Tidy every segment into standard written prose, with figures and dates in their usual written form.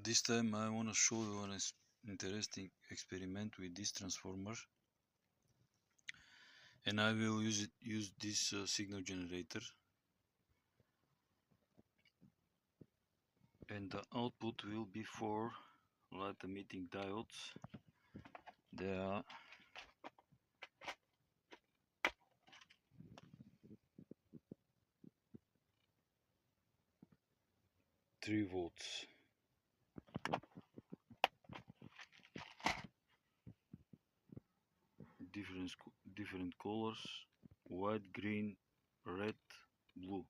This time I want to show you an interesting experiment with this transformer, and I will use this signal generator, and the output will be 4 light emitting diodes. There are 3 volts. Different colors: white, green, red, blue.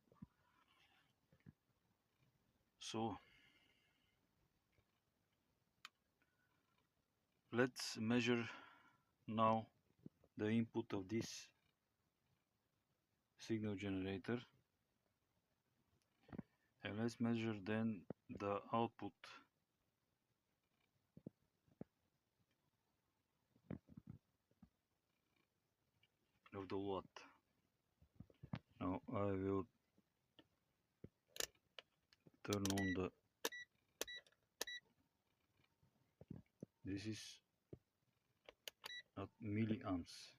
So let's measure now the input of this signal generator, and let's measure then the output of the watt. Now I will turn on the, this is at milliamps.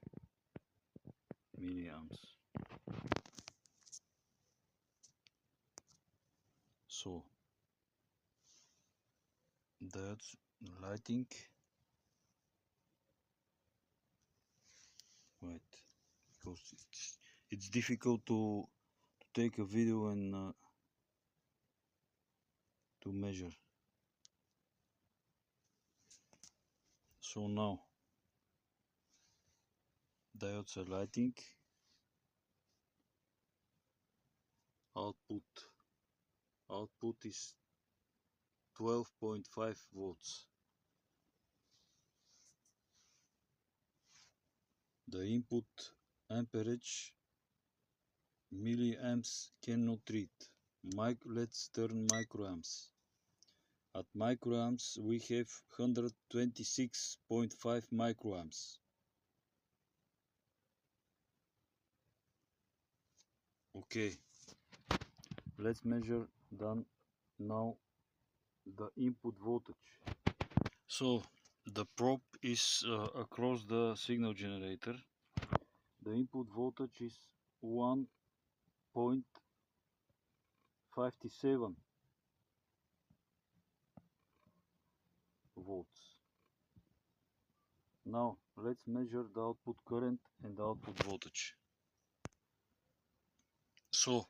So that's lighting. Right, because it's difficult to take a video and to measure. So now diodes are lighting. Output is 12.5 volts. The input amperage milliamps cannot read. Let's turn microamps. At microamps we have 126.5 microamps. Okay, let's measure now the input voltage. So the probe is across the signal generator. The input voltage is 1.57 volts. Now let's measure the output current and the output voltage. So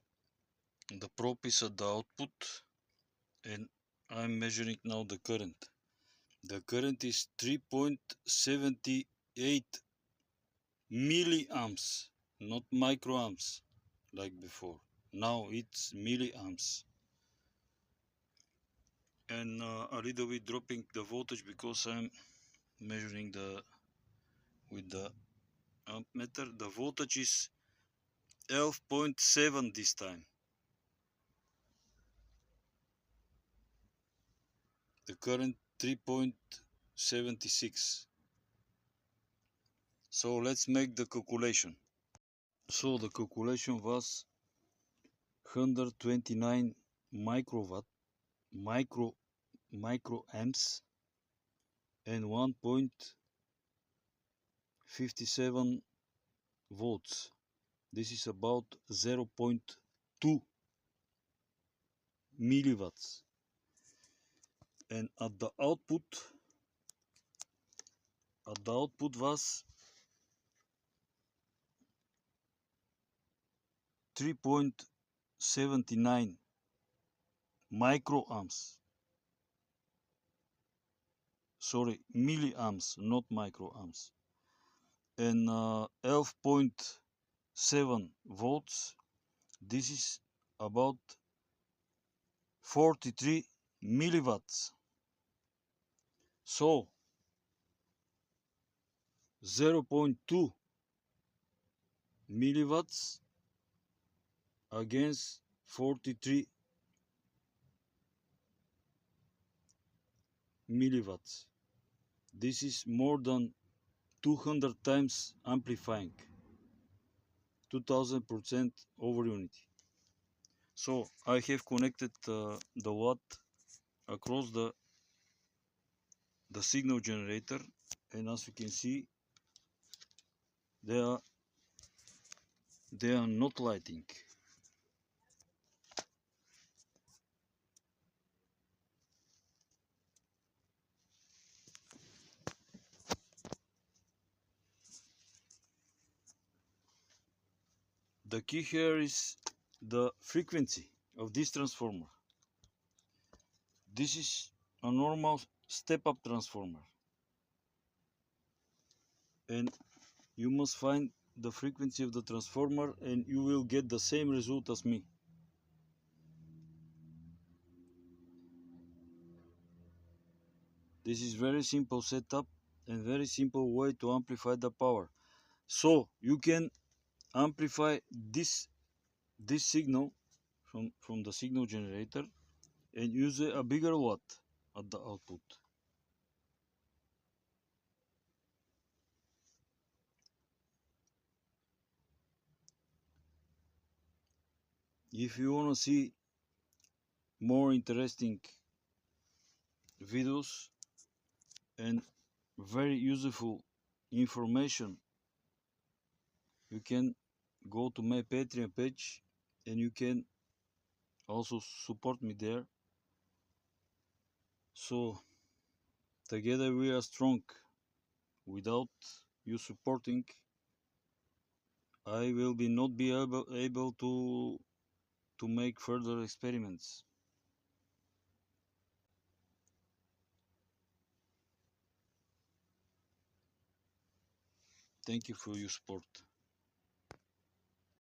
the probe is at the output, and I'm measuring now the current. The current is 3.78 milliamps, not microamps like before. Now it's milliamps. And a little bit dropping the voltage because I'm measuring with the ammeter. The voltage is 11.7 this time. The current 3.76. So let's make the calculation. So the calculation was 129 microamps and 1.57 volts. This is about 0.2 milliwatts. And at the output was 3.79 microamps. Sorry, milliamps, not microamps. And 11.7 volts. This is about 43 milliwatts. So 0.2 milliwatts against 43 milliwatts. This is more than 200 times amplifying, 2000% over unity. So I have connected the watt across the the signal generator, and as you can see, they are not lighting. The key here is the frequency of this transformer. This is a normal step-up transformer, and you must find the frequency of the transformer and you will get the same result as me. This is very simple setup and very simple way to amplify the power. So you can amplify this signal from the signal generator and use a bigger watt at the output. If you want to see more interesting videos and very useful information, you can go to my Patreon page and you can also support me there. So together we are strong. Without you supporting, I will not be able to make further experiments. Thank you for your support.